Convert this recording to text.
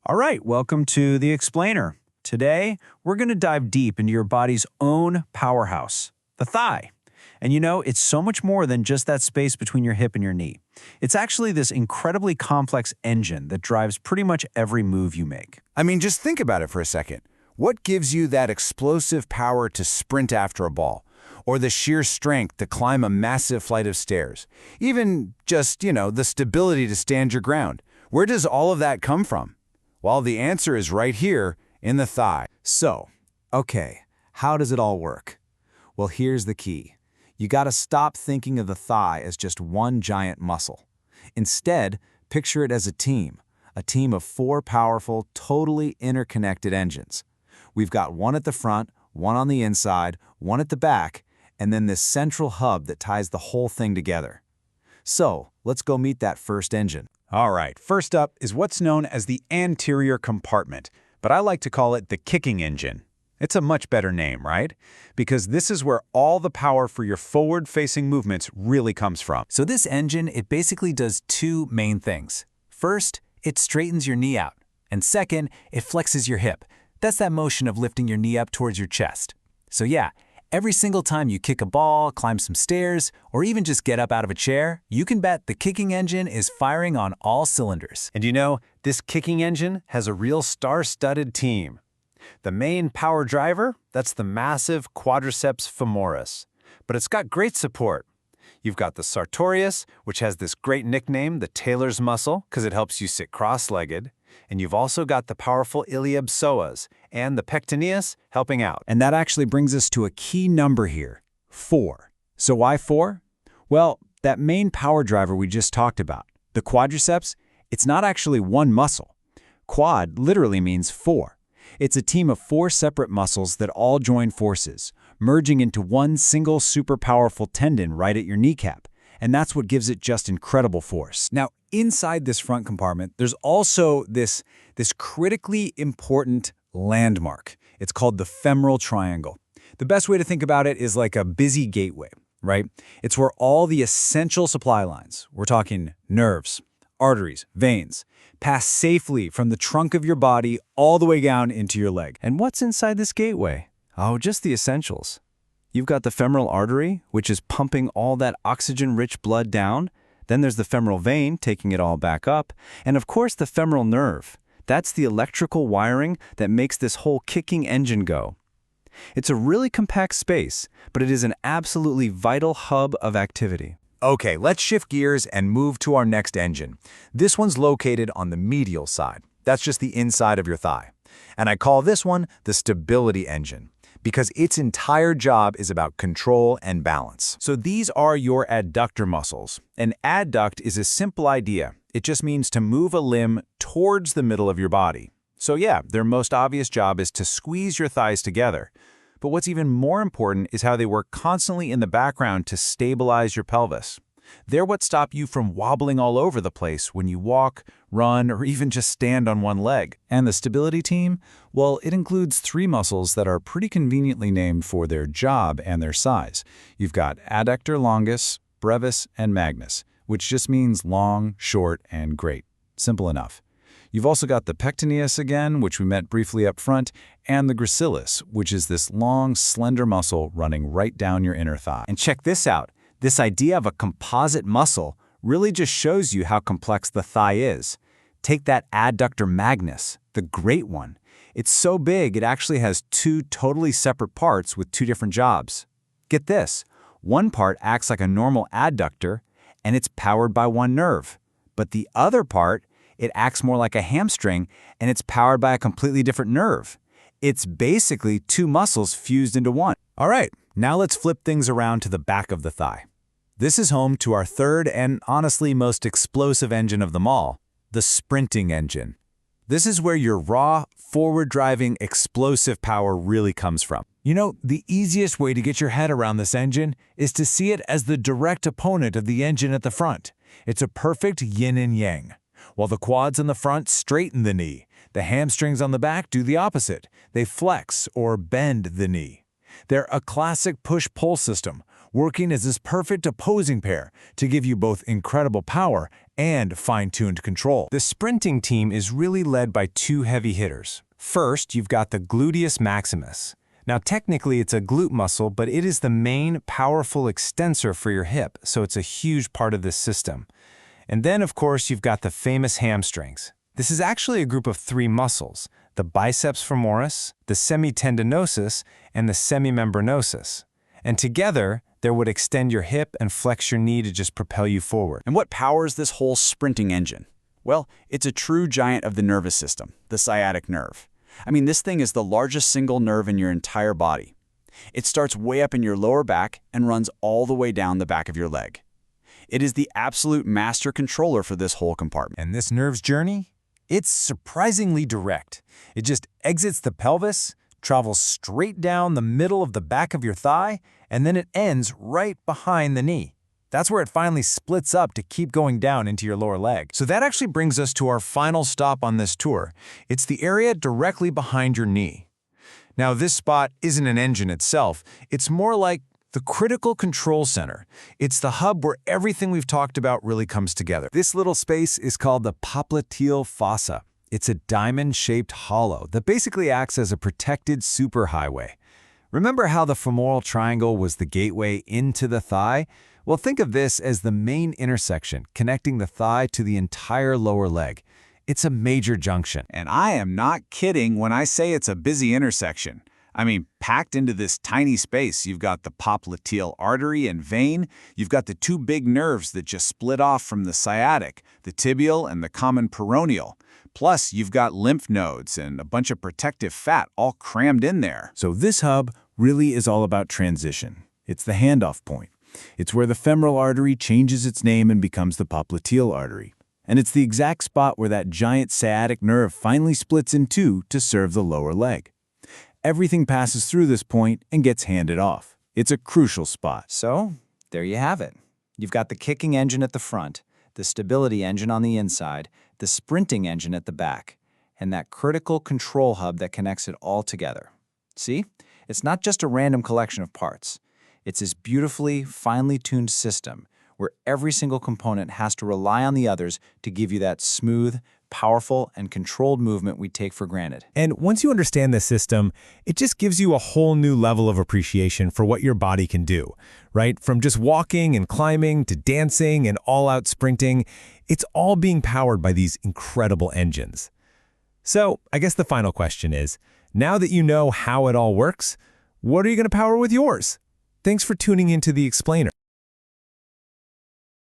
All right, welcome to The Explainer. Today, we're going to dive deep into your body's own powerhouse, the thigh. And you know, it's so much more than just that space between your hip and your knee. It's actually this incredibly complex engine that drives pretty much every move you make. I mean, just think about it for a second. What gives you that explosive power to sprint after a ball? Or the sheer strength to climb a massive flight of stairs? Even just, the stability to stand your ground. Where does all of that come from? Well, the answer is right here in the thigh. So, okay, how does it all work? Well, here's the key. You gotta stop thinking of the thigh as just one giant muscle. Instead, picture it as a team of four powerful, totally interconnected engines. We've got one at the front, one on the inside, one at the back, and then this central hub that ties the whole thing together. So, let's go meet that first engine. All right, first up is what's known as the anterior compartment, but I like to call it the kicking engine. It's a much better name, right? Because this is where all the power for your forward-facing movements really comes from. So this engine, it basically does two main things. First, it straightens your knee out. And second, it flexes your hip. That's that motion of lifting your knee up towards your chest. So yeah, every single time you kick a ball, climb some stairs, or even just get up out of a chair, you can bet the kicking engine is firing on all cylinders. And you know, this kicking engine has a real star-studded team. The main power driver, that's the massive quadriceps femoris. But it's got great support. You've got the sartorius, which has this great nickname, the tailor's muscle, because it helps you sit cross-legged. And you've also got the powerful iliopsoas and the pectineus helping out. And that actually brings us to a key number here, 4. So why 4? Well, that main power driver we just talked about, the quadriceps, it's not actually one muscle. Quad literally means 4. It's a team of 4 separate muscles that all join forces, merging into one single super powerful tendon right at your kneecap. And that's what gives it just incredible force. Now, inside this front compartment, there's also this critically important landmark. It's called the femoral triangle. The best way to think about it is like a busy gateway, right? It's where all the essential supply lines, we're talking nerves, arteries, veins, pass safely from the trunk of your body all the way down into your leg. And what's inside this gateway? Oh, just the essentials. You've got the femoral artery, which is pumping all that oxygen-rich blood down. Then there's the femoral vein, taking it all back up. And of course, the femoral nerve. That's the electrical wiring that makes this whole kicking engine go. It's a really compact space, but it is an absolutely vital hub of activity. Okay, let's shift gears and move to our next engine. This one's located on the medial side. That's just the inside of your thigh. And I call this one the stability engine, because its entire job is about control and balance. So these are your adductor muscles. An adduct is a simple idea. It just means to move a limb towards the middle of your body. So yeah, their most obvious job is to squeeze your thighs together. But what's even more important is how they work constantly in the background to stabilize your pelvis. They're what stop you from wobbling all over the place when you walk, run, or even just stand on one leg. And the stability team? Well, it includes 3 muscles that are pretty conveniently named for their job and their size. You've got adductor longus, brevis, and magnus, which just means long, short, and great. Simple enough. You've also got the pectineus again, which we met briefly up front, and the gracilis, which is this long, slender muscle running right down your inner thigh. And check this out. This idea of a composite muscle really just shows you how complex the thigh is. Take that adductor magnus, the great one. It's so big, it actually has 2 totally separate parts with 2 different jobs. Get this. One part acts like a normal adductor, and it's powered by one nerve. But the other part, it acts more like a hamstring, and it's powered by a completely different nerve. It's basically 2 muscles fused into one. All right, now let's flip things around to the back of the thigh. This is home to our third and honestly most explosive engine of them all, the sprinting engine. This is where your raw, forward-driving, explosive power really comes from. You know, the easiest way to get your head around this engine is to see it as the direct opponent of the engine at the front. It's a perfect yin and yang. While the quads on the front straighten the knee, the hamstrings on the back do the opposite. They flex or bend the knee. They're a classic push-pull system, working as this perfect opposing pair to give you both incredible power and fine-tuned control. The sprinting team is really led by two heavy hitters. First, you've got the gluteus maximus. Now, technically, it's a glute muscle, but it is the main, powerful extensor for your hip, so it's a huge part of this system. And then, of course, you've got the famous hamstrings. This is actually a group of three muscles: the biceps femoris, the semitendinosus, and the semimembranosus. And together, they would extend your hip and flex your knee to just propel you forward. And what powers this whole sprinting engine? Well, it's a true giant of the nervous system, the sciatic nerve. I mean, this thing is the largest single nerve in your entire body. It starts way up in your lower back and runs all the way down the back of your leg. It is the absolute master controller for this whole compartment. And this nerve's journey? It's surprisingly direct. It just exits the pelvis, travels straight down the middle of the back of your thigh, and then it ends right behind the knee. That's where it finally splits up to keep going down into your lower leg. So that actually brings us to our final stop on this tour. It's the area directly behind your knee. Now, this spot isn't an engine itself. It's more like the critical control center. It's the hub where everything we've talked about really comes together. This little space is called the popliteal fossa. It's a diamond-shaped hollow that basically acts as a protected superhighway. Remember how the femoral triangle was the gateway into the thigh? Well, think of this as the main intersection connecting the thigh to the entire lower leg. It's a major junction. And I am not kidding when I say it's a busy intersection. I mean, packed into this tiny space, you've got the popliteal artery and vein, you've got the two big nerves that just split off from the sciatic, the tibial and the common peroneal. Plus, you've got lymph nodes and a bunch of protective fat all crammed in there. So this hub really is all about transition. It's the handoff point. It's where the femoral artery changes its name and becomes the popliteal artery. And it's the exact spot where that giant sciatic nerve finally splits in two to serve the lower leg. Everything passes through this point and gets handed off. It's a crucial spot. So, there you have it. You've got the kicking engine at the front, the stability engine on the inside, the sprinting engine at the back, and that critical control hub that connects it all together. See? It's not just a random collection of parts. It's this beautifully, finely tuned system where every single component has to rely on the others to give you that smooth, powerful, and controlled movement we take for granted. And once you understand the system, it just gives you a whole new level of appreciation for what your body can do, right? From just walking and climbing to dancing and all-out sprinting, it's all being powered by these incredible engines. So, I guess the final question is, now that you know how it all works, what are you going to power with yours? Thanks for tuning into The Explainer.